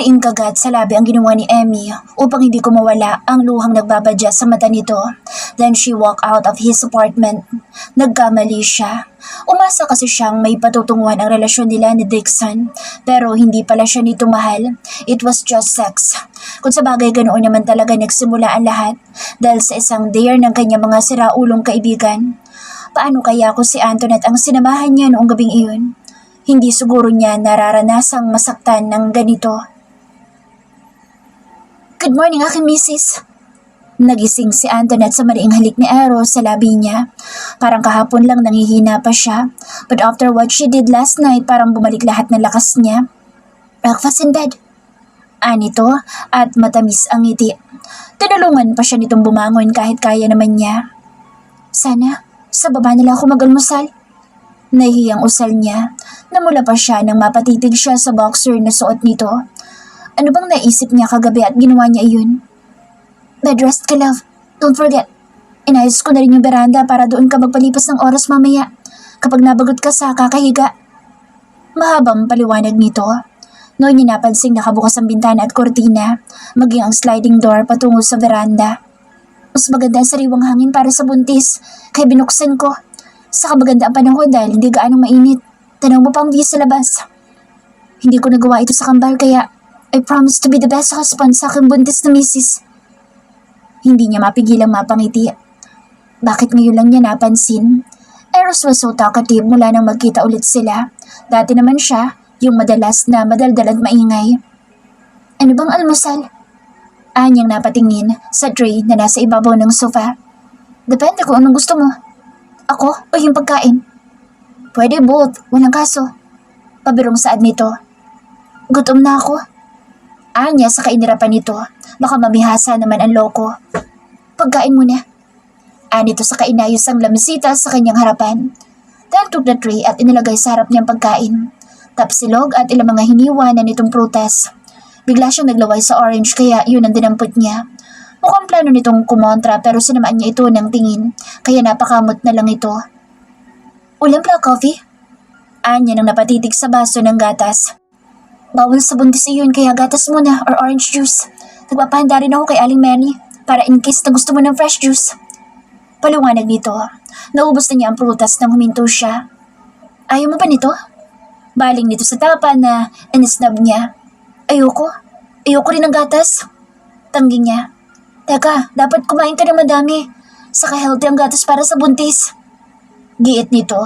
Mariing kagat sa labi ang ginawa ni Emmy upang hindi ko mawala ang luhang nagbabadya sa mata nito. Then she walked out of his apartment. Nagkamali siya. Umasa kasi siyang may patutunguhan ang relasyon nila ni Dixon, pero hindi pala siya nito mahal. It was just sex. Kung sa bagay ganoon naman talaga nagsimula ang lahat dahil sa isang dare ng kanyang mga siraulong kaibigan. Paano kaya kung si Antoinette ang sinamahan niya noong gabing iyon? Hindi siguro niya nararanasang masaktan ng ganito. Good morning, aking misis. Nagising si Antoinette sa maliing halik ni Eros sa labi niya. Parang kahapon lang nangihina pa siya. But after what she did last night, parang bumalik lahat ng lakas niya. Breakfast in bed. Anito at matamis ang ngiti. Tinulungan pa siya nitong bumangon kahit kaya naman niya. Sana, sa baba nila ako mag-almusal. Nahihiyang usal niya. Namula pa siya nang mapatitig siya sa boxer na suot nito. Ano bang naisip niya kagabi at ginawa niya iyon? Bed rest ka, love. Don't forget. Inayos ko na rin yung veranda para doon ka magpalipas ng oras mamaya kapag nabagot ka sa kakahiga. Mahabang paliwanag nito. Noon niya napansing nakabukas ang bintana at kortina, maging ang sliding door patungo sa veranda. Mas maganda ang sariwang hangin para sa buntis, kaya binuksan ko. Saka maganda ang panahon dahil hindi gaanong mainit. Tanaw mo pa ang view sa labas. Hindi ko nagawa ito sa kambal kaya I promise to be the best husband sa aking buntis na misis. Hindi niya mapigilang mapangiti. Bakit ngayon lang niya napansin? Eros was so talkative mula nang magkita ulit sila. Dati naman siya, yung madalas na madaldal at maingay. Ano bang almusal? Anyang napatingin sa tray na nasa ibabaw ng sofa. Depende kung anong gusto mo. Ako o yung pagkain? Pwede both, walang kaso. Pabirong saad nito. Gutom na ako. Anya sa kainirapan nito, baka mamihasa naman ang loko. Pagkain muna. Anito sa kainayos ang lamisita sa kanyang harapan. Then took the tray at inilagay sa harap niyang pagkain. Tapsilog at ilang mga hiniwa na nitong prutas. Bigla siyang naglaway sa orange kaya yun ang dinampot niya. Mukhang plano nitong kumontra pero sinamaan niya ito ng tingin, kaya napakamot na lang ito. Ulam black coffee? Anya nang napatitig sa baso ng gatas. Bawal sa buntis iyon kaya gatas muna or orange juice. Nagpapahanda rin ako kay Aling Mary para in case na gusto mo ng fresh juice. Paliwanag nito. Naubos na niya ang prutas nang huminto siya. Ayaw mo ba nito? Baling nito sa tapa na inisnab niya. Ayoko rin ng gatas. Tanggi niya. Teka, dapat kumain ka ng madami. Saka healthy ang gatas para sa buntis. Giit nito.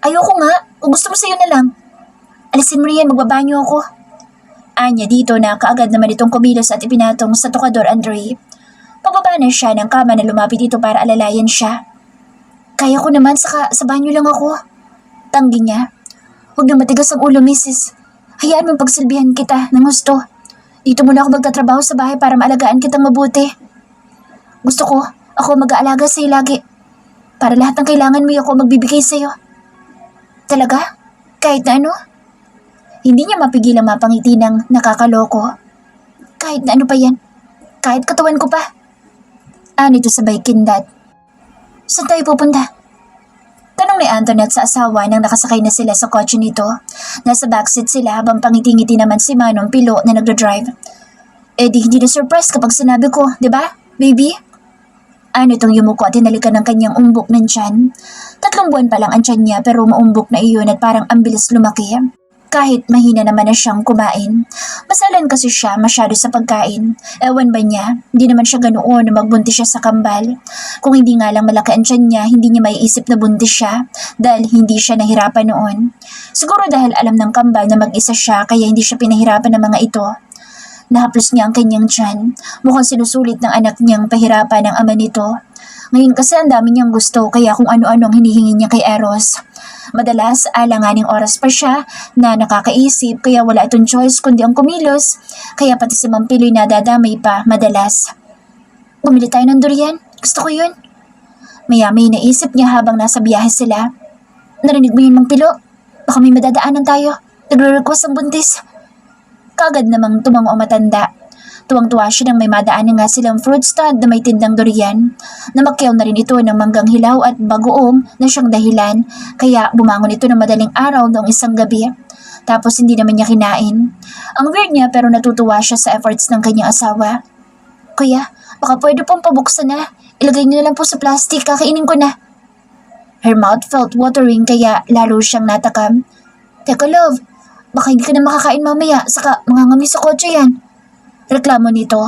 Ayoko nga, kung gusto mo sa'yo na lang. Alisin mo riyan, magbabanyo ako. Anya dito na kaagad naman itong kumilos at ipinatong sa tokador ang tray. Pababa na siya ng kama na lumapit ito para alalayan siya. Kaya ko naman, saka sa banyo lang ako. Tanggi niya. Huwag na matigas ang ulo, misis. Hayaan mong pagsilbihan kita ng gusto. Dito muna ako magtatrabaho sa bahay para maalagaan kitang mabuti. Gusto ko, ako mag-aalaga sa'yo lagi. Para lahat ng kailangan mo ako magbibigay sa'yo. Talaga? Kahit na ano? Hindi niya mapigilang mapangiti ng nakakaloko. Kahit na ano pa yan? Kahit katawan ko pa? Anito sabay kindat. Saan tayo pupunta? Tanong ni Antoinette sa asawa nang nakasakay na sila sa kotse nito. Nasa backseat sila habang pangiti-ngiti naman si Manong Pilo na nagdadrive. Di hindi na surprise kapag sinabi ko, di ba, baby? Anitong yumuko at hinalikan ng kanyang umbok ng tiyan. 3 buwan pa lang ang tiyan niya pero maumbok na iyon at parang ang bilis lumaki. Kahit mahina naman na siyang kumain. Masalan kasi siya masyado sa pagkain. Ewan ba niya, hindi naman siya ganoon na magbuntis siya sa kambal. Kung hindi nga lang malaki ang tiyan niya, hindi niya maiisip na buntis siya dahil hindi siya nahirapan noon. Siguro dahil alam ng kambal na mag-isa siya kaya hindi siya pinahirapan ng mga ito. Nahaplos niya ang kanyang tiyan. Mukhang sinusulit ng anak niyang pahirapan ng ama nito. Ngayon kasi ang dami niyang gusto kaya kung ano-ano ang hinihingi niya kay Eros. Madalas, alanganing oras pa siya na nakakaisip kaya wala itong choice kundi ang kumilos. Kaya pati si Ma'am Piloy nadadamay pa madalas. Bumili tayo ng durian. Gusto ko yun. Maya-may naisip niya habang nasa biyahe sila. Narinig mo yun, Mang Pilo? Baka may madadaanan tayo. Nagre-request ang buntis. Kagad namang tumango ang matanda. Tuwang-tuwa siya nang may madaanan nga silang fruit stand na may tindang durian. Namakyaw na rin ito ng manggang hilaw at bagoong na siyang dahilan, kaya bumangon ito ng madaling araw noong isang gabi. Tapos hindi naman niya kinain. Ang weird niya pero natutuwa siya sa efforts ng kanyang asawa. Kuya, baka pwede pong pabuksan na. Ilagay niyo na lang po sa plastic, kakainin ko na. Her mouth felt watering kaya lalo siyang natakam. Teka love, baka hindi ka na makakain mamaya, saka mangangami sa kotse yan. Reklamo nito.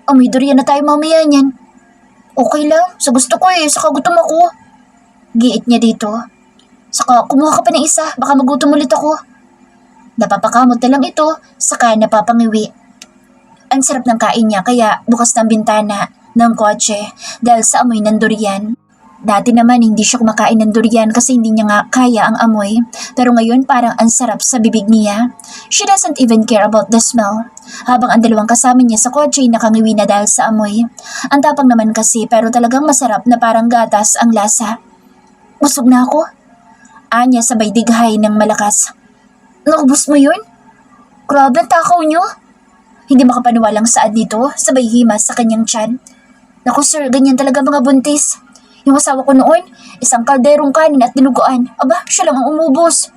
Amoy durian na tayo mamaya niyan. Okay lang, sa gusto ko saka gutom ako. Giit niya dito. Saka kumuha ka pa ng isa, baka magutom ulit ako. Napapakamot na lang ito, saka napapangiwi. Ang sarap ng kain niya kaya bukas ng bintana ng kotse dahil sa amoy ng durian. Dati naman hindi siya kumakain ng durian kasi hindi niya nga kaya ang amoy. Pero ngayon parang ang sarap sa bibig niya. She doesn't even care about the smell. Habang ang dalawang kasama niya sa kotse nakangiwi na dahil sa amoy. Ang tapang naman kasi pero talagang masarap na parang gatas ang lasa. Busog na ako. Anya sabay dighay ng malakas. Naubos mo yun? Grabe ang takaw niyo. Hindi makapaniwalang saad nito, sabay himas sa kanyang tiyan. Naku sir, ganyan talaga mga buntis. Yung asawa ko noon, isang kalderong kanin at dinuguan. Aba, siya lang ang umubos.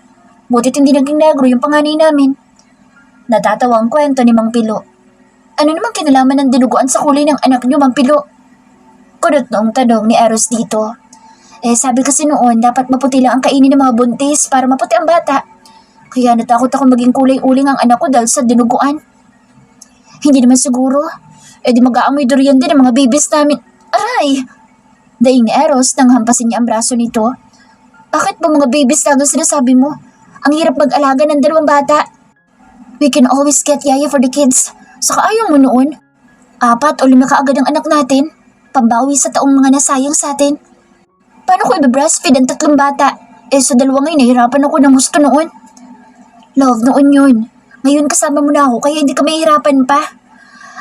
Butit hindi naging negro yung panganay namin. Natatawa ang kwento ni Mang Pilo. Ano namang kinalaman ng dinuguan sa kulay ng anak niyo, Mang Pilo? Kunot noong tanong ni Eros dito. Sabi kasi noon, dapat maputi lang ang kainin ng mga buntis para maputi ang bata. Kaya natakot ako maging kulay-uling ang anak ko dahil sa dinuguan. Hindi naman siguro. Di mag-aamoy durian din ang mga babies namin. Aray! Daing ni Eros nang hampasin niya ang braso nito. Bakit ba mga babies lang ang sinasabi mo? Ang hirap mag-alaga ng dalawang bata. We can always get yaya for the kids. Saka ayaw mo noon. 4 o 5 kaagad ang anak natin. Pambawi sa taong mga nasayang sa atin. Paano ko i-breastfeed ang 3 bata? Sa 2 ngayon nahihirapan ako ng gusto noon. Love, noon yun. Ngayon kasama mo na ako kaya hindi ka mahihirapan pa.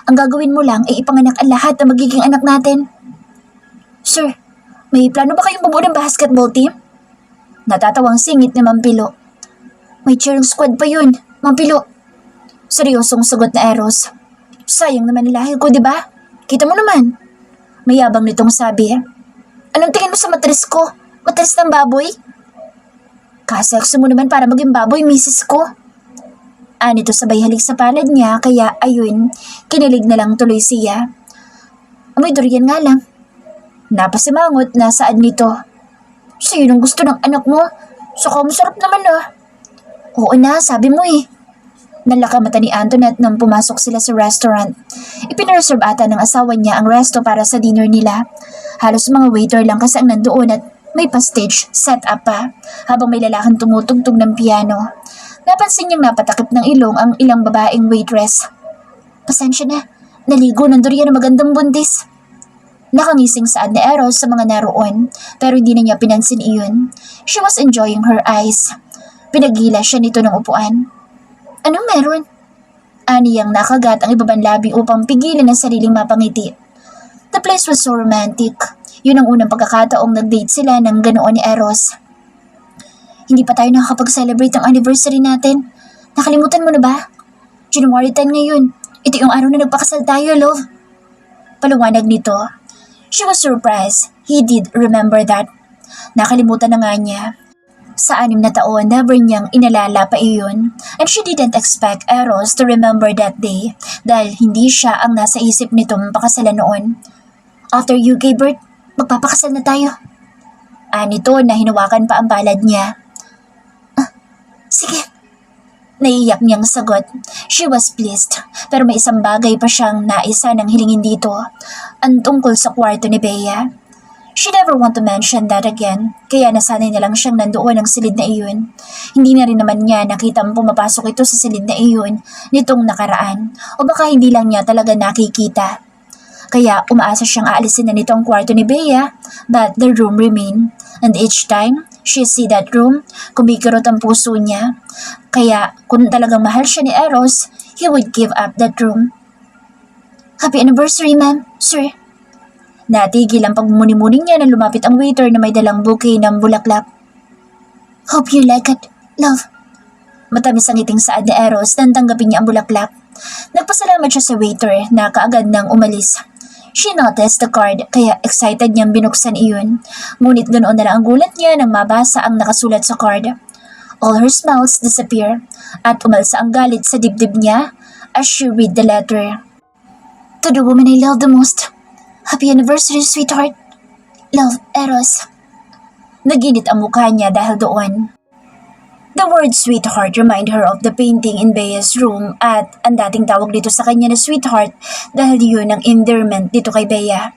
Ang gagawin mo lang ay ipanganak ang lahat na magiging anak natin. Sir, may plano ba kayong bumuo ng basketball team? Natatawang singit ni Mampilo. May cheering squad pa yun, Mampilo. Seryosong sagot na Eros. Sayang naman lahi ko, di ba? Kita mo naman. Mayabang nitong sabi. Anong tingin mo sa matris ko? Matris ng baboy? Kasekso mo naman para maging baboy, misis ko. Anito sabay halik sa palad niya kaya ayun, kinilig na lang tuloy siya. Amoy durian nga lang. Napasimangot na saad nito. Sa'yo nang gusto ng anak mo. Saka masarap naman Oo na, sabi mo Nalaka mata ni Antoinette nang pumasok sila sa restaurant. Ipinareserve ata ng asawa niya ang resto para sa dinner nila. Halos mga waiter lang kasi ang nandoon at may pa-stage set up pa habang may lalaking tumutugtog ng piano. Napansin niyang napatakip ng ilong ang ilang babaeng waitress. Pasensya na, naligo ng durian na magandang buntis. Nakangising saad ni Eros sa mga naroon pero hindi na niya pinansin iyon. She was enjoying her eyes. Pinagila siya nito ng upuan. Anong meron? Aniyang nakagat ang ibabang labi upang pigilan ang sariling mapangiti. The place was so romantic. Yun ang unang pagkakataong nag-date sila ng ganoon ni Eros. Hindi pa tayo nakakapag-celebrate ang anniversary natin. Nakalimutan mo na ba? January 10 ngayon. Ito yung araw na nagpakasal tayo, love. Paliwanag nito. She was surprised. He did remember that. Nakalimutan na nga niya. Sa 6 na taon, never niyang inalala pa iyon. And she didn't expect Eros to remember that day dahil hindi siya ang nasa isip nitong pakasalan noon. After you gave birth, magpapakasal na tayo. Anito na hinawakan pa ang palad niya. Sige. Naiiyak niyang sagot. She was pleased, pero may isang bagay pa siyang naisa ng hilingin dito. Ang tungkol sa kwarto ni Bea. She never want to mention that again, kaya nasanay na lang siyang nandoon ang silid na iyon. Hindi na rin naman niya nakitang pumapasok ito sa silid na iyon nitong nakaraan, o baka hindi lang niya talaga nakikita. Kaya umaasa siyang aalisin na nito ang kwarto ni Bea, but the room remained, and each time she see that room, kumikirot ang puso niya. Kaya kung talagang mahal siya ni Eros, he would give up that room. Happy anniversary, ma'am, sir. Natigil ang pagmumuni-muning niya nang lumapit ang waiter na may dalang bouquet ng bulaklak. Hope you like it, love. Matamis ang ngiting saad ni Eros nang tanggapin niya ang bulaklak. Nagpasalamat siya sa waiter na kaagad nang umalis. She noticed the card kaya excited niyang binuksan iyon. Ngunit ganoon na lang ang gulat niya nang mabasa ang nakasulat sa card. All her smiles disappear at umalsa ang galit sa dibdib niya as she read the letter. To the woman I love the most. Happy anniversary, sweetheart. Love, Eros. Naginit ang mukha niya dahil doon. The word sweetheart remind her of the painting in Bea's room at ang dating tawag dito sa kanya na sweetheart dahil yun ang endearment dito kay Bea.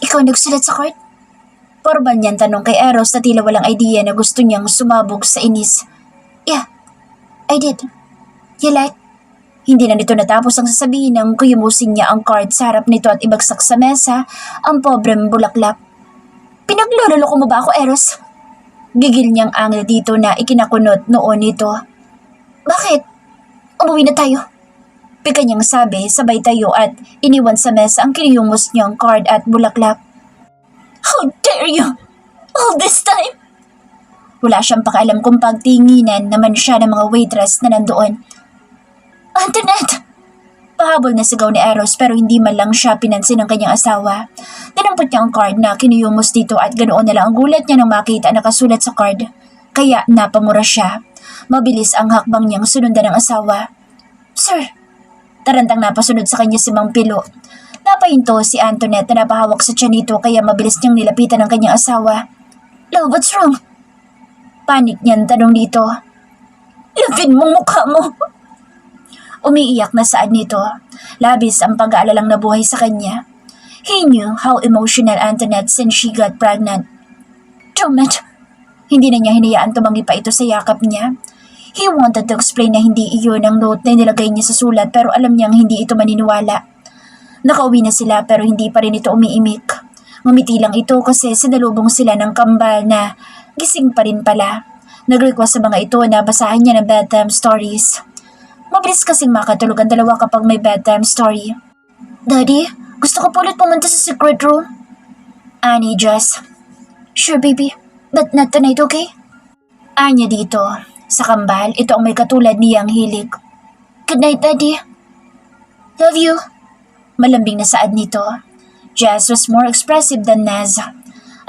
Ikaw nagsulat sa card? Formal niyang tanong kay Eros na tila walang idea na gusto niyang sumabog sa inis. Yeah, I did. You like? Hindi na nito natapos ang sasabihin nang kuyumusin niya ang card sa harap nito at ibagsak sa mesa ang pobreng bulaklak. Pinagloloko mo ba ako, Eros? Gigil niyang angel dito na ikinakunot noon nito. Bakit? Umuwi na tayo. Pika niyang sabi sabay tayo at iniwan sa mesa ang kiniyumos niyang card at bulaklak. How dare you! All this time? Wala siyang pakialam kung pagtinginan naman siya ng mga waitress na nandoon. Antoinette! Pahabol na sigaw ni Eros pero hindi man lang siya pinansin ng kanyang asawa. Dinampot niya ang card na kiniyumos dito at ganoon na lang ang gulat niya nang makita nakasulat sa card. Kaya napamura siya. Mabilis ang hakbang niyang sunundan ng asawa. Sir! Tarantang napasunod sa kanya si Mang Pilo. Napahinto si Antoinette na napahawak sa tiyan nito kaya mabilis niyang nilapitan ang kanyang asawa. Love, what's wrong? Panik niyan tanong dito. Labin mong mukha mo! Umiiyak na saad nito. Labis ang pag-aalalang nabuhay sa kanya. He knew how emotional Antoinette since she got pregnant. Damn it! Hindi na niya hinayaan tumangi pa ito sa yakap niya. He wanted to explain na hindi iyon ang note na nilagay niya sa sulat pero alam niyang hindi ito maniniwala. Nakauwi na sila pero hindi pa rin ito umiimik. Ngumiti lang ito kasi sinalubong sila ng kambal na gising pa rin pala. Nag-request sa mga ito na basahan niya ng bedtime stories. Mabilis kasing makatulog ang dalawa kapag may bedtime story. Daddy, gusto ko po ulit pumunta sa secret room. Ani, Jess. Sure, baby. But not tonight, okay? Anya dito. Sa kambal, ito ang may katulad niyang hilig. Good night, Daddy. Love you. Malambing na saad nito. Jess was more expressive than Naz.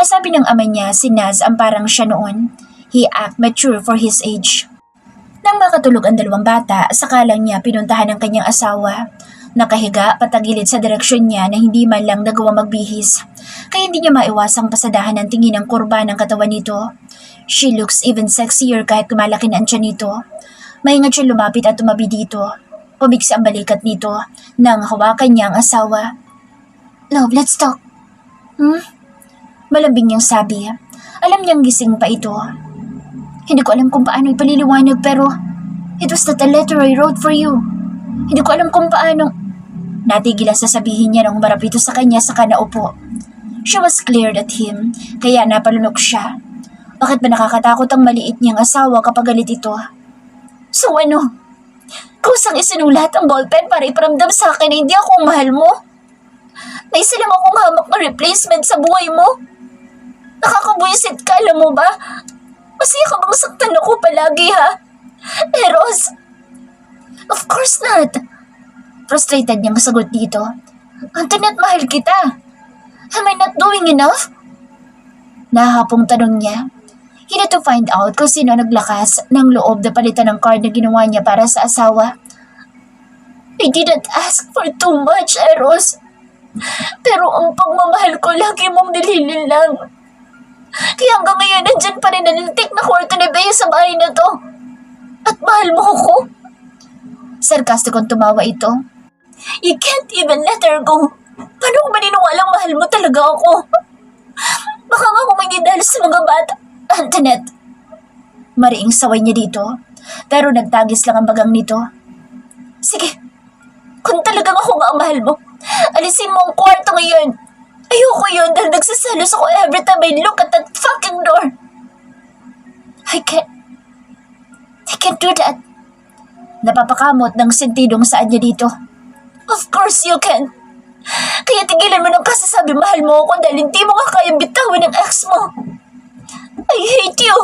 Ang sabi ng ama niya, si Naz ang parang siya noon. He act mature for his age. Nang makatulog ang dalawang bata, saka lang niya pinuntahan ang kanyang asawa. Nakahiga, patagilid sa direksyon niya na hindi man lang nagawa magbihis. Kaya hindi niya maiwasang pasadahan ang tingin ng kurba ng katawan nito. She looks even sexier kahit kumalaki na ang tiyan nito. Maingat siya lumapit at tumabi dito. Pumiksi ang balikat nito nang hawakan niya ang asawa. Love, let's talk. Malambing niyang sabi. Alam niyang gising pa ito. Hindi ko alam kung paano ipaliliwanag pero it was not a letter I wrote for you. Hindi ko alam kung paano. Natigil ang sasabihin niya nang humarap ito sa kanya saka naupo. She was glared at him kaya napalunok siya. Bakit ba nakakatakot ang maliit niyang asawa kapag galit ito? So ano? Kusang isinulat ang ballpen para iparamdam sa akin na hindi ako mahal mo? May silang akong hamak na replacement sa buhay mo? Nakakabuisit ka, alam mo ba? Masaya ka bang saktan ako palagi, ha? Eros? Of course not. Frustrated niyang sagot dito. Antoinette, mahal kita. Am I not doing enough? Nahapong tanong niya. He had to find out kung sino naglakas ng loob na palitan ng card na ginawa niya para sa asawa. I didn't ask for too much, Eros. Pero ang pagmamahal ko lagi mong nililin lang. Kaya hanggang ngayon nandyan pa rin nalitik na kwarto ni Bea sa bahay na to. At mahal mo ako. Sarkastikong tumawa ito. You can't even let her go. Paano kung maniniwalang mahal mo talaga ako? Baka nga kung may didalo sa mga bata. Antoinette. Mariing saway niya dito. Pero nagtagis lang ang bagang nito. Sige. Kung talagang ako nga ang mahal mo, alisin mo ang kwarto ngayon. Ayoko yun dahil nagsasalos ako every time I look at that fucking door. I can't do that. Napapakamot ng sentidong saan niya dito. Of course you can. Kaya tigilan mo ng kasasabi mahal mo ako dahil hindi mo nga kayang bitawan ng ex mo. I hate you.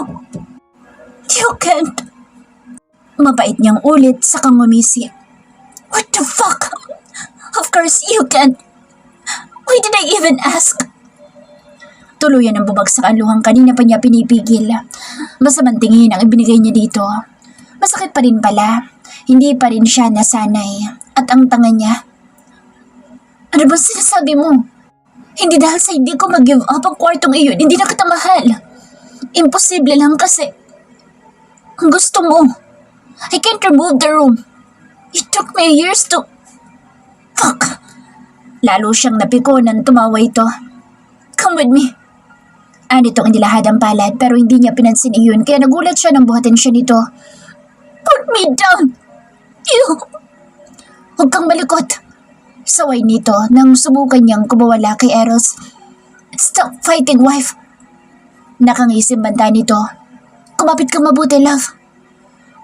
You can't. Mabait niyang ulit sa kangumisi. What the fuck? Of course you can't. Why did I even ask? Tuluyan ang bumagsak ang luhang kanina pa niya pinipigil. Masamang tingin ang ibinigay niya dito. Masakit pa rin pala. Hindi pa rin siya nasanay. At ang tanga niya. Ano ba sinasabi mo? Hindi dahil sa hindi ko mag-give up ang kwartong iyon, hindi na kita mahal. Imposible lang kasi. Ang gusto mo. I can't remove the room. It took me years to... Fuck! Lalo siyang napiko nang tumawa ito. Come with me. Anitong inilahad ang palad pero hindi niya pinansin iyon kaya nagulat siya nang buhatin siya nito. Put me down! You! Huwag kang malikot. Saway nito nang subukan niyang kumawala kay Eros. Stop fighting, wife. Nakangising banta nito. Kumapit kang mabuti, love.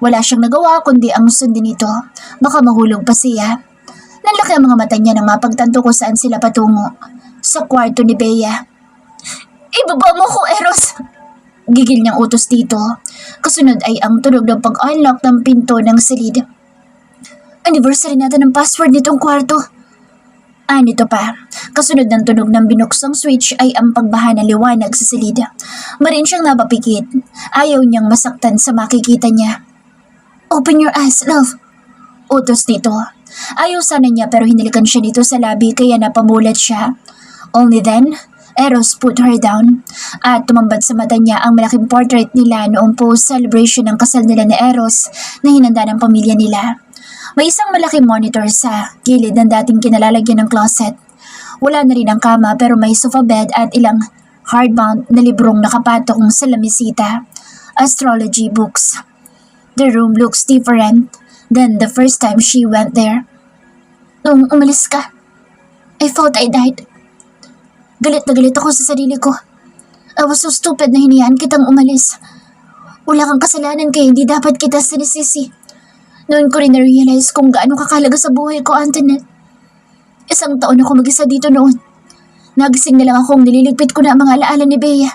Wala siyang nagawa kundi ang sundin nito. Baka mahulog pa siya. Nanlaki ang mga mata niya nang mapagtanto kung saan sila patungo. Sa kwarto ni Bea. Ibaba mo ko, Eros! Gigil niyang utos dito. Kasunod ay ang tunog ng pag-unlock ng pinto ng silid. Anniversary natin ng password nitong kwarto. Nito pa. Kasunod ng tunog ng binuksang switch ay ang pagbaha ng liwanag sa silid. Marin siyang napapikit. Ayaw niyang masaktan sa makikita niya. Open your eyes, love. Utos nito. Ayaw sana niya pero hinalikan siya nito sa labi kaya napamulat siya. Only then, Eros put her down at tumambad sa mata niya ang malaking portrait nila noong post-celebration ng kasal nila ni Eros na hinanda ng pamilya nila. May isang malaking monitor sa gilid ng dating kinalalagyan ng closet. Wala na rin ang kama pero may sofa bed at ilang hardbound na librong nakapatong sa lamisita. Astrology books. The room looks different than the first time she went there. Nung umalis ka, I thought I died. Galit na galit ako sa sarili ko. I was so stupid na hinayaan kitang umalis. Wala kang kasalanan kaya hindi dapat kita sinisisi. Noon ko rin na-realize kung gaano kakalaga sa buhay ko, Antoinette. 1 taon ako mag-isa dito noon. Nagising na lang akong nililigpit ko na ang mga alaala ni Bea.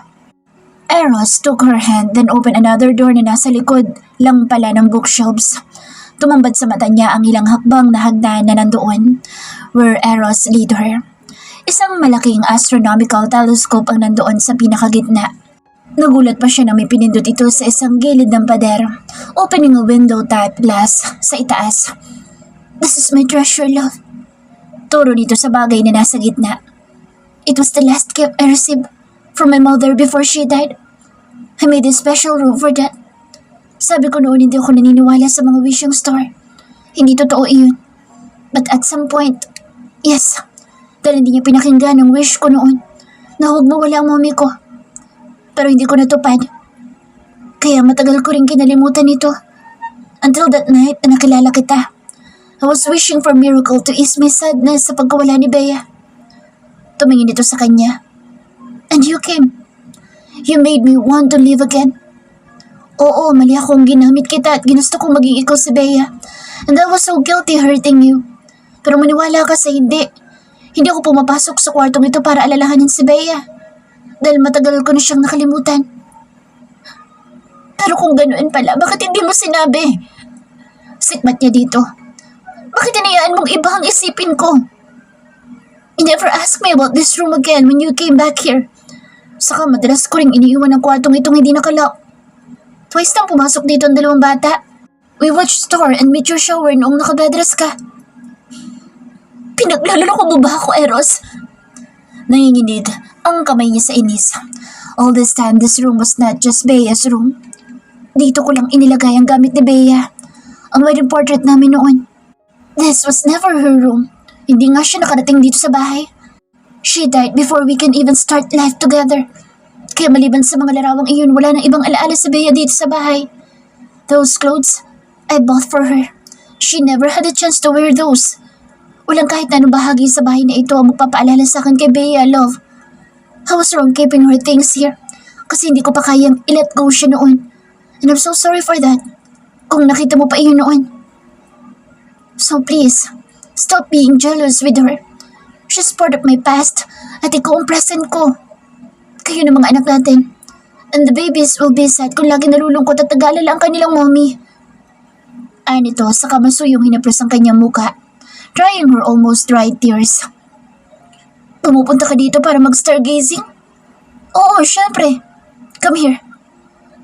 Eros took her hand then opened another door na nasa likod lang pala ng bookshelves. Tumambad sa mata niya ang ilang hakbang na hagdan na nandoon where Eros lead her. Isang malaking astronomical telescope ang nandoon sa pinakagitna. Nagulat pa siya na may pinindot ito sa isang gilid ng pader, opening a window-type glass sa itaas. This is my treasure, love. Turo nito sa bagay na nasa gitna. It was the last gift I received from my mother before she died. I made a special room for that. Sabi ko noon hindi ako naniniwala sa mga wishing star. Hindi totoo iyon. But at some point, yes, dahil hindi niya pinakinggan ang wish ko noon na huwag mawala ang mommy ko. Pero hindi ko natupad. Kaya matagal ko rin kinalimutan ito. Until that night na nakilala kita. I was wishing for a miracle to ease my sadness sa pagkawala ni Bea. Tumingin ito sa kanya. And you came. You made me want to live again. Oo, mali akong ginamit kita at ginusto kong maging ikaw si Bea. And I was so guilty hurting you. Pero maniwala ka sa hindi. Hindi ako pumapasok sa kwartong ito para alalahanin si Bea. Dahil matagal ko na siyang nakalimutan. Pero kung ganoon pala, bakit hindi mo sinabi? Sikmat niya dito. Bakit hinayaan mong iba ang isipin ko? You never asked me about this room again when you came back here. Saka madalas ko ring iniiwan ang kwartong itong hindi nakalock. Twice nang pumasok dito ang 2 bata. We watched Star and meet your shower noong nakabedress ka. Pinaglalaro mo ba ako, Eros? Nanginginig ang kamay niya sa inis. All this time, this room was not just Bea's room. Dito ko lang inilagay ang gamit ni Bea. Ang wedding portrait namin noon. This was never her room. Hindi nga siya nakarating dito sa bahay. She died before we can even start life together. Kaya maliban sa mga larawang iyon, wala nang ibang alaala si Bea dito sa bahay. Those clothes, I bought for her. She never had a chance to wear those. Walang kahit anong bahagi sa bahay na ito ang magpapaalala sa akin kay Bea, love. I was wrong keeping her things here kasi hindi ko pa kayang i-let go siya noon. And I'm so sorry for that. Kung nakita mo pa iyon noon. So please, stop being jealous with her. She's part of my past at ikaw ang present ko. Kayo ng mga anak natin. And the babies will be sad kung lagi nalulungkot at nag-aalala ang kanilang mommy. Nito sa kamasuyong hinapres ang kanyang muka, drying her almost dry tears. Pumupunta ka dito para mag-stargazing? Oo, syempre. Come here.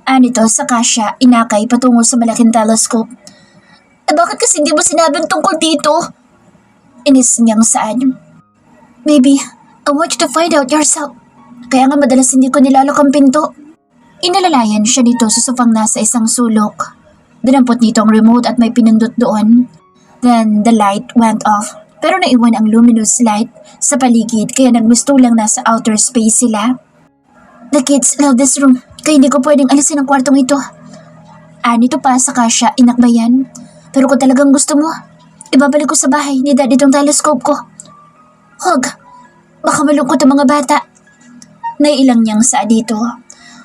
Anito saka siya inakay patungo sa malaking telescope. Bakit kasi hindi mo sinabing tungkol dito? Inis niyang saan. Maybe, I want you to find out yourself. Kaya nga madalas hindi ko nilalak ang pinto. Inalalayan siya nito sa sofang nasa isang sulok. Dinampot nito ang remote at may pinindot doon. Then the light went off. Pero naiwan ang luminous light sa paligid kaya nagmistulang nasa outer space sila. The kids love this room kaya hindi ko pwedeng alisin ang kwartong ito. Anito pa saka siya inakbayan. Pero kung talagang gusto mo, ibabalik ko sa bahay ni Daddy itong telescope ko. Hug, baka malungkot ang mga bata. Nailang niyang saa dito.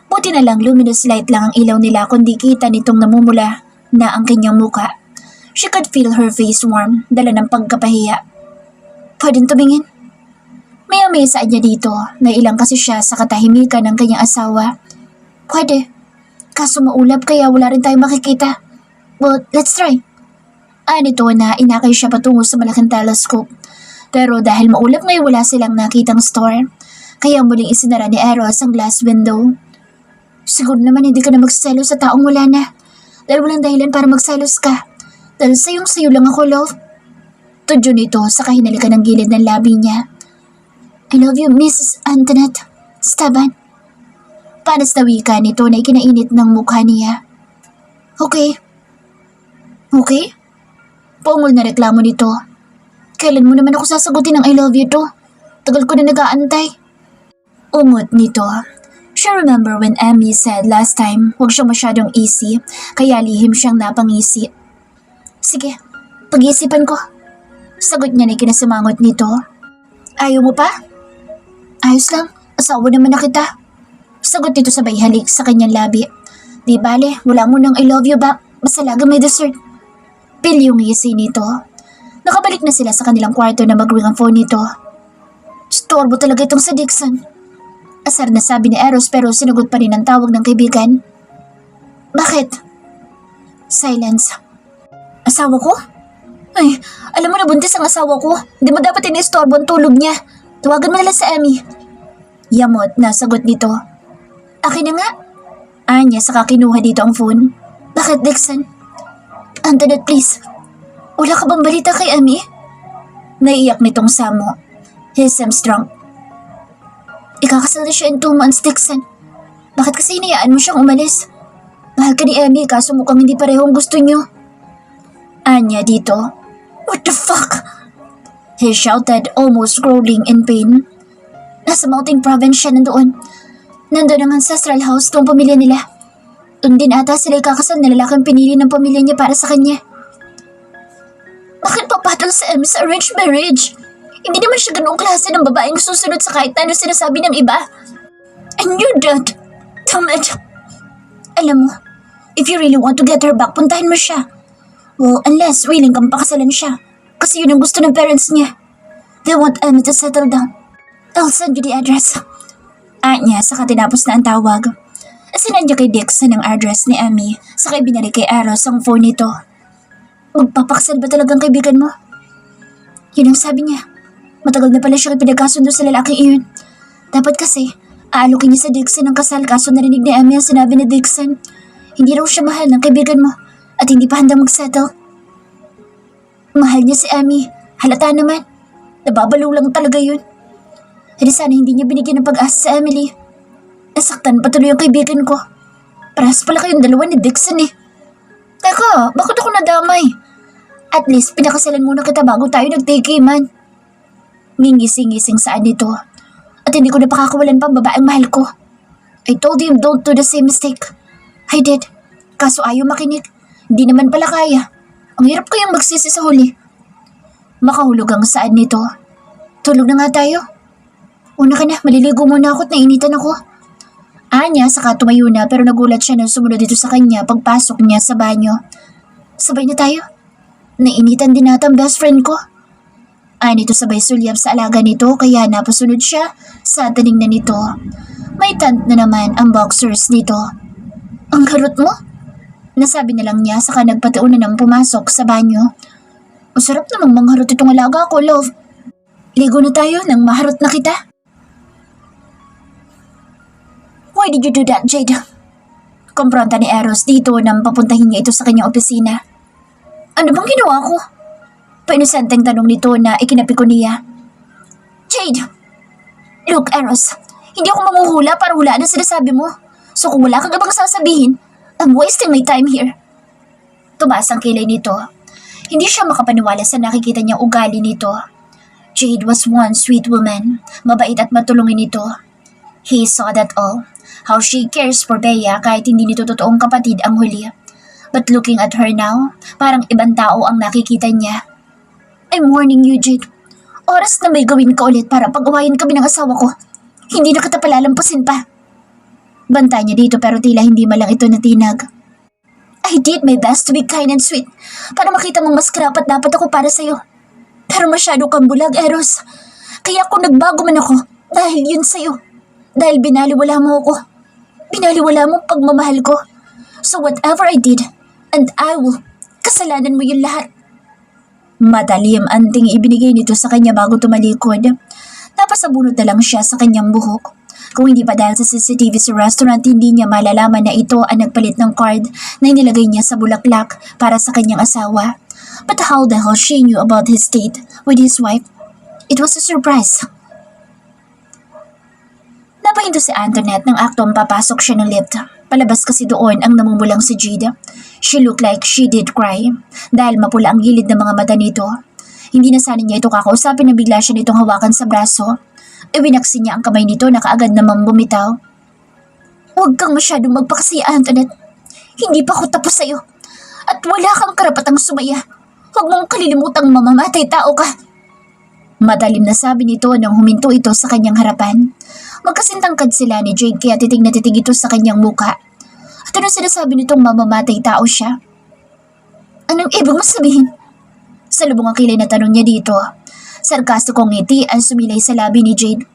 Buti na lang luminous light lang ang ilaw nila kundi kita nitong namumula na ang kanyang muka. She could feel her face warm, dala ng pagkapahiya. Pwedeng tumingin? Maya-maya saan niya dito, nailang kasi siya sa katahimikan ng kanyang asawa. Pwede, kaso maulap kaya wala rin tayong makikita. But let's try. Anito na inakay siya patungo sa malaking telescope. Pero dahil maulap ngayon wala silang nakitang store, kaya muling isinara ni Eros ang glass window. Siguro naman hindi ka na magselos sa taong wala na. Dahil walang dahilan para magselos ka. Dahil sayong-sayo lang ako, love. Tudyo nito sa kahinalikan ng gilid ng labi niya. I love you, Mrs. Antoinette. Staban. Panas na wika nito na ikinainit ng mukha niya. Okay. Okay? Paungol na reklamo nito. Kailan mo naman ako sasagutin ng I love you to? Tagal ko na nag-aantay. Ungot nito. She remember when Emmy said last time huwag siyang masyadong easy, kaya lihim siyang napangisi. Sige, pag-iisipan ko. Sagot niya na kinasimangot nito. Ayaw mo pa? Ayos lang, asawa naman na kita. Sagot nito sabay halik sa kanyang labi. Di bale, wala mo nang I love you back, basta laga may dessert. Pilyong ngisi nito. Nakabalik na sila sa kanilang kwarto na mag-ring ang phone nito. Storbo talaga itong sa Dixon. Asar na sabi ni Eros pero sinagot pa rin ang tawag ng kaibigan. Bakit? Silence. Asawa ko? Ay, alam mo na buntis ang asawa ko. Hindi mo dapat inistorbo ang tulog niya. Tawagan mo na lang sa Emmy. Yamot na sagot nito. Akin na nga. Anya saka kinuha dito ang phone. Bakit, Dixon? Antoinette, please. Wala ka bang balita kay Emmy? Naiiyak nitong Samo. He seems drunk. Ikakasal na siya in 2 months, Dixon. Bakit kasi hinayaan mo siyang umalis? Mahal ka ni Emmy kaso mukhang hindi parehong gusto niyo. Anya dito. What the fuck? He shouted, almost rolling in pain. Nasa Mountain Province siya nandoon. Nandoon ang ancestral house ng pamilya nila. Doon din ata sila ikakasal na lalaking pinili ng pamilya niya para sa kanya. Bakit papatol sa Emmy sa arranged marriage? Hindi naman siya ganoong klase ng babaeng susunod sa kahit ano sinasabi ng iba. I knew that. Damn it. Alam mo, if you really want to get her back, puntahin mo siya. Well, unless willing kang pakasalan siya. Kasi yun ang gusto ng parents niya. They want Emmy to settle down. I'll send you the address. Anya, saka tinapos na ang tawag. Sinadya kay Dixon ang address ni Emmy, saka ibinalik kay Eros ang phone nito. Magpapakasal ba talagang kaibigan mo? Yun ang sabi niya. Matagal na pala siyang pinagkasundo sa lalaking iyon. Dapat kasi, aalukin niya sa Dixon ang kasal kaso narinig ni Emmy ang sinabi ni Dixon. Hindi raw siya mahal ng kaibigan mo at hindi pa handang mag-settle. Mahal niya si Emmy. Halata naman. Nababalo lang talaga yun. Hindi sana hindi niya binigyan ng pag-asa sa Emily. Nasaktan patuloy ang kaibigan ko. Parehas pala kayong dalawa ni Dixon eh. Teka, bakit ako nadamay? At least pinakasalan muna kita bago tayo nag-take man. Ngingising-ngising saan nito. At hindi ko napakakawalan pa ang babaeng mahal ko. I told him don't do the same mistake. I did. Kaso ayaw makinig. Hindi naman pala kaya. Ang hirap kayang magsisi sa huli. Makahulog ang saan nito. Tulog na nga tayo. Una ka na, maliligo muna ako at nainitan ako. Anya saka tumayo na pero nagulat siya nang sumunod dito sa kanya pagpasok niya sa banyo. Sabay na tayo. Nainitan din nata ang best friend ko. Nito sabay sulyap sa alaga nito kaya napasunod siya sa tinignan nito. May tent na naman ang boxers nito. Ang harot mo? Nasabi na lang niya saka nagpatiuna nang pumasok sa banyo. Ang sarap namang mangharot itong alaga ko, love. Ligo na tayo nang maharot na kita. Why did you do that, Jade? Kumpronta ni Eros dito nang papuntahin niya ito sa kanyang opisina. Ano bang ginawa ko? Painosenteng tanong nito na ikinapi ko niya. Jade! Look, Eros, hindi ako manghuhula para hulaan ang sinasabi mo. So kung wala kang ibang sasabihin, I'm wasting my time here. Tumaas ang kilay nito. Hindi siya makapaniwala sa nakikita niyang ugali nito. Jade was one sweet woman, mabait at matulungin ito. He saw that all, how she cares for Bea kahit hindi nito totoong kapatid ang huli. But looking at her now, parang ibang tao ang nakikita niya. I'm warning you, Jade. Oras na may gawin ka ulit para pag-awayin kami ng asawa ko. Hindi na kita palalampasin pa. Banta niya dito pero tila hindi malang ito natinag. I did my best to be kind and sweet para makita mong mas karapat dapat ako para sa'yo. Pero masyado kang bulag, Eros. Kaya kung nagbago man ako, dahil yun sa'yo. Dahil binaliwala mo ako. Binaliwala mo pagmamahal ko. So whatever I did, and I will, kasalanan mo yun lahat. Matalim anting ibinigay nito sa kanya bago tumalikod. Napasabunot na lang siya sa kanyang buhok. Kung hindi pa dahil sa CCTV sa restaurant, hindi niya malalaman na ito ang nagpalit ng card na inilagay niya sa bulaklak para sa kanyang asawa. But how the hell she knew about his date with his wife? It was a surprise. Napahinto si Antoinette ng aktong papasok siya ng lift. Palabas kasi doon ang namumulang si Jade. She looked like she did cry dahil mapula ang gilid ng mga mata nito. Hindi na sana niya ito kakausapin na bigla siya nitong hawakan sa braso. Iwinaksi niya ang kamay nito na kaagad namang bumitaw. Huwag kang masyadong magpakasi, Antoinette. Hindi pa ako tapos sa'yo. At wala kang karapatang sumaya. Huwag mong kalilimutang mamamatay tao ka. Matalim na sabi nito nang huminto ito sa kanyang harapan. Magkasintangkad sila ni Jade kaya titig na titig ito sa kanyang muka. At anong sinasabi nitong mamamatay tao siya? Anong ibig mo sabihin? Salubong ang kilay na tanong niya dito. Sarkastikong ngiti ang sumilay sa labi ni Jade.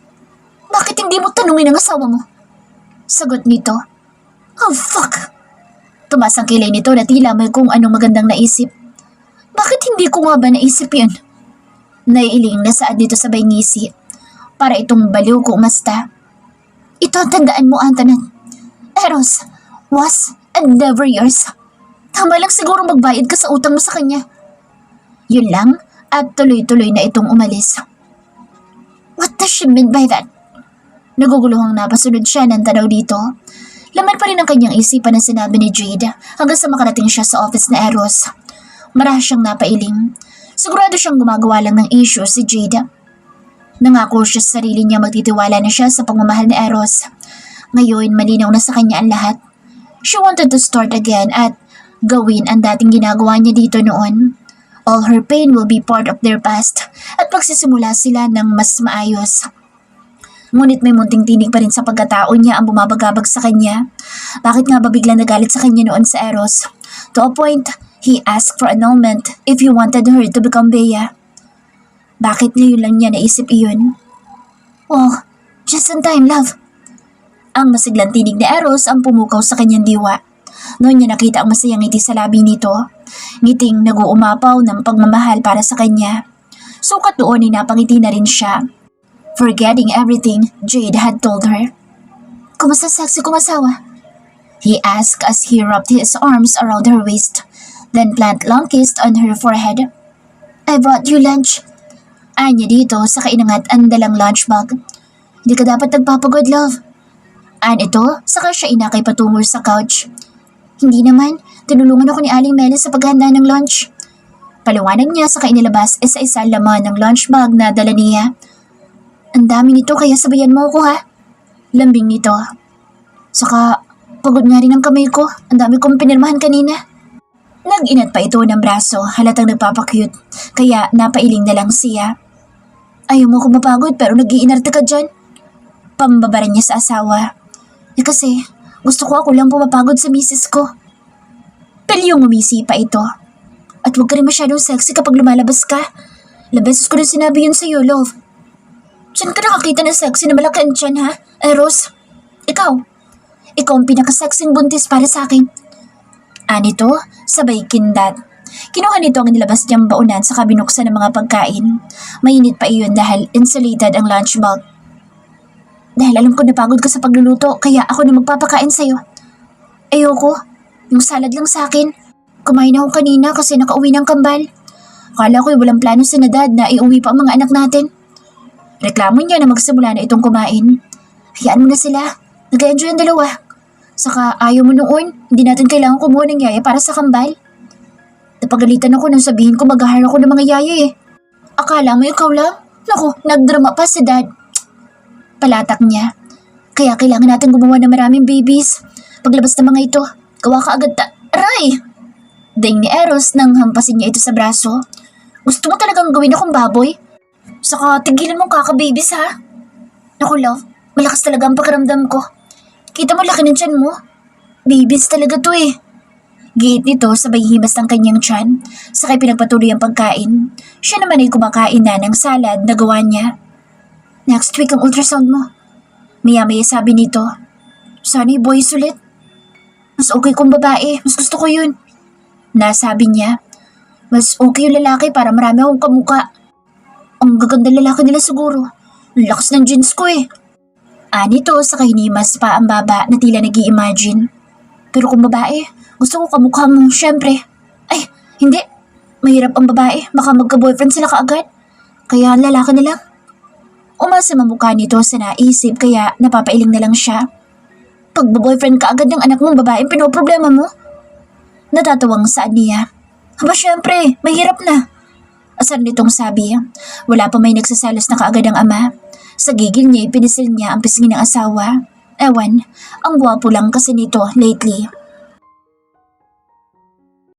Bakit hindi mo tanungin ang asawa mo? Sagot nito. Oh fuck! Tumas ang kilay nito na tila may kung anong magandang naisip. Bakit hindi ko nga ba naisip yun? Naiiling na saad dito sa ngisi. Para itong baliw ko umasta. Ito ang tandaan mo, Antoinette. Eros was and never yours. Tama lang siguro magbayad ka sa utang mo sa kanya. Yun lang at tuloy-tuloy na itong umalis. What does she mean by that? Naguguluhang napasunod siya ng tanaw dito. Laman pa rin ang kanyang isipan na sinabi ni Jade hanggang sa makarating siya sa office na Eros. Marahas siyang napailing. Sigurado siyang gumagawa lang ng issue si Jade. Nangako siya sa sarili niya magtitiwala na siya sa pagmamahal ni Eros. Ngayon malinaw na sa kanya ang lahat. She wanted to start again at gawin ang dating ginagawa niya dito noon. All her pain will be part of their past at magsisimula sila ng mas maayos. Ngunit may munting tinig pa rin sa pagkatao niya ang bumabagabag sa kanya. Bakit nga ba biglang nagalit sa kanya noon sa Eros? To a point, he asked for annulment if he wanted her to become Bea. Bakit ngayon lang niya naisip iyon? Oh, just in time, love. Ang masiglang tinig ni Eros ang pumukaw sa kanyang diwa. Noon niya nakita ang masayang ngiti sa labi nito. Ngiting nag-uumapaw ng pagmamahal para sa kanya. Sukat doon ay napangiti na rin siya. Forgetting everything Jade had told her. Kumusta sexy kong asawa? He asked as he wrapped his arms around her waist, then planted long kiss on her forehead. I brought you lunch. Anya dito sa kainangat ang dalang lunch bag. Hindi ka dapat nagpapagod, love. Ito, saka siya inakay patungo sa couch. Hindi naman, tinulungan ako ni Aling Melis sa paghanda ng lunch. Paliwanag niya sa inilabas isa-isa laman ng lunch bag na dala niya. Ang dami nito kaya sabayan mo ako ha. Lambing nito. Saka pagod nga rin ang kamay ko. Ang dami kong pinirmahan kanina. Nag-inat pa ito ng braso halatang nagpapakyut. Kaya napailing na lang siya. Ayaw mo ko mapagod pero nag-iinarte ka dyan. Pambabaran niya sa asawa. Kasi gusto ko ako lang pumapagod sa misis ko. Pelyong umisi pa ito. At huwag ka rin masyadong sexy kapag lumalabas ka. Labeses ko rin sinabi yun sa'yo, love. Diyan ka nakakita na sexy na malaki ang tiyan, ha? Eros, ikaw ang pinaka-sexing buntis para sa akin. Anito, sabay kindat. Kinuha nito ang nilabas niyang baunan sa kabinuksan ng mga pagkain. Mainit pa iyon dahil insulated ang lunch bag. Dahil alam ko napagod ka sa pagluluto, kaya ako na magpapakain sa'yo. Ayoko. Yung salad lang sa akin. Kumain ako kanina kasi nakauwi ng kambal. Akala ko walang plano si Dad na iuwi pa ang mga anak natin. Reklamo niya na magsimula na itong kumain. Hayaan mo na sila. Nag-enjoy ang dalawa. Saka ayaw mo noon, hindi natin kailangan kumuha ng yaya para sa kambal. Napagalitan ako nang sabihin ko mag-hire ako ng mga yaya eh. Akala mo ikaw lang? Naku, nagdrama pa si Dad. Palatak niya. Kaya kailangan natin gumawa ng maraming babies. Paglabas ng mga ito, gawa ka agad Aray! Daing ni Eros nang hampasin niya ito sa braso. Gusto mo talagang gawin akong baboy? Saka tigilan mong kaka-babies ha? Naku love, malakas talaga ang pakiramdam ko. Kita mo laki ng tiyan mo? Babies talaga to eh. Giit nito sabay himas ng kanyang tiyan, sakay pinagpatuloy ang pagkain. Siya naman ay kumakain na ng salad na gawa niya. Next week ang ultrasound mo. Maya-maya sabi nito. Sana'y boys ulit. Mas okay kung babae, mas gusto ko yun. Nasabi niya. Mas okay yung lalaki para marami akong kamuka. Ang gaganda lalaki nila siguro. Ang lakas ng jeans ko eh. Nito sa kahinimas pa ang baba na tila nag-i-imagine. Pero kung babae, gusto ko kamukha mo, syempre. Ay, hindi. Mahirap ang babae, baka magka-boyfriend sila kaagad. Kaya lalaki na lang. Umasa mamukha nito sa naisip kaya napapailing na lang siya. Pag-boyfriend ka agad ng anak mong babaeng pinoproblema mo? Natatawang saan niya. Aba syempre, mahirap na. Asar nitong sabi. Wala pa may nagsasalas na kaagad ang ama. Sa gigil niya, pinisil niya ang pisngi ng asawa. Ewan, ang gwapo lang kasi nito lately.